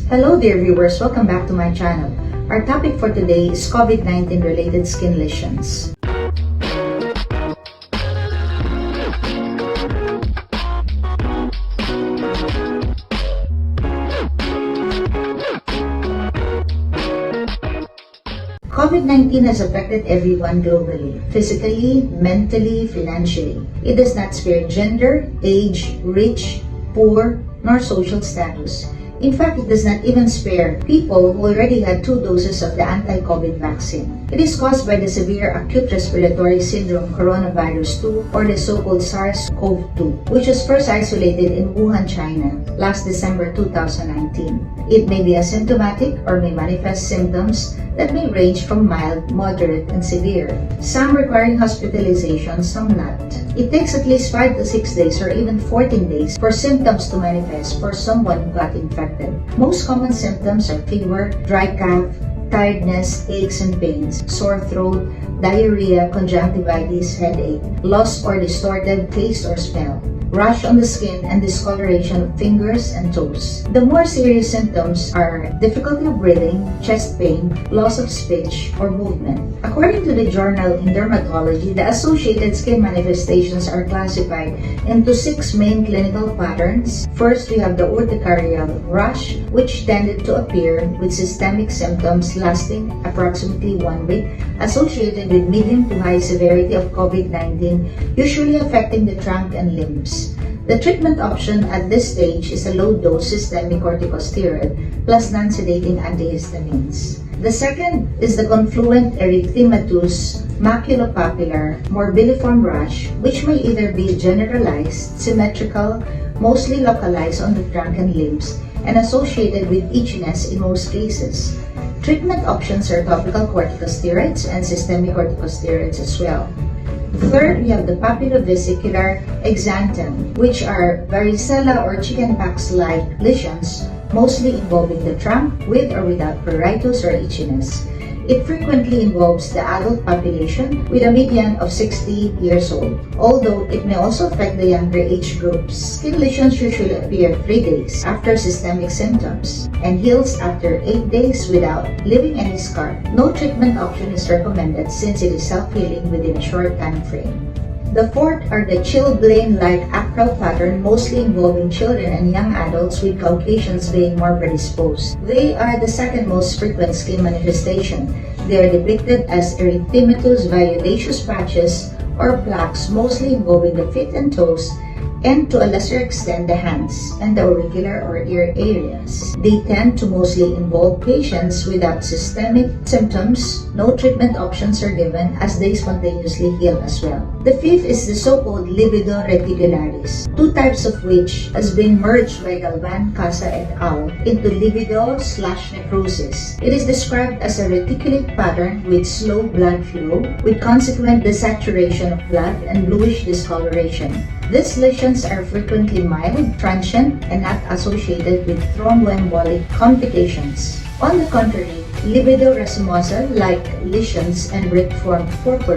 Hello dear viewers, welcome back to my channel. Our topic for today is COVID-19 related skin lesions. COVID-19 has affected everyone globally, physically, mentally, financially. It does not spare gender, age, rich, poor, nor social status. In fact, it does not even spare people who already had 2 doses of the anti-COVID vaccine. It is caused by the severe acute respiratory syndrome coronavirus 2 or the so-called SARS-CoV-2, which was first isolated in Wuhan, China last December 2019. It may be asymptomatic or may manifest symptoms that may range from mild, moderate, and severe, some requiring hospitalization, some not. It takes at least 5 to 6 days or even 14 days for symptoms to manifest for someone who got infected. Most common symptoms are fever, dry cough, tiredness, aches and pains, sore throat, diarrhea, conjunctivitis, headache, lost or distorted taste or smell, rash on the skin, and discoloration of fingers and toes. The more serious symptoms are difficulty of breathing, chest pain, loss of speech, or movement. According to the journal in Dermatology, the associated skin manifestations are classified into 6 main clinical patterns. First, we have the urticarial rash, which tended to appear with systemic symptoms lasting approximately 1 week, associated with medium to high severity of COVID-19, usually affecting the trunk and limbs. The treatment option at this stage is a low-dose systemic corticosteroid plus non-sedating antihistamines. The second is the confluent erythematous maculopapular morbilliform rash, which may either be generalized, symmetrical, mostly localized on the trunk and limbs, and associated with itchiness in most cases. Treatment options are topical corticosteroids and systemic corticosteroids as well. Third, we have the papulovesicular exanthema, which are varicella or chickenpox-like lesions, mostly involving the trunk with or without pruritus or itchiness. It frequently involves the adult population with a median of 60 years old, although it may also affect the younger age groups. Skin lesions usually appear 3 days after systemic symptoms and heals after 8 days without leaving any scar. No treatment option is recommended since it is self-healing within a short time frame. The fourth are the chilblain-like acral pattern, mostly involving children and young adults, with Caucasians being more predisposed. They are the second most frequent skin manifestation. They are depicted as erythematous violaceous patches or plaques, mostly involving the feet and toes, and to a lesser extent the hands and the auricular or ear areas. They tend to mostly involve patients without systemic symptoms. No treatment options are given as they spontaneously heal as well. The fifth is the so-called livedo reticularis, 2 types of which has been merged by Galvan, Casa et al. Into livedo/necrosis. It is described as a reticulate pattern with slow blood flow, with consequent desaturation of blood and bluish discoloration. These lesions are frequently mild, transient, and not associated with thromboembolic complications. On the contrary, livedo racemosa-like lesions and brick-formed purpura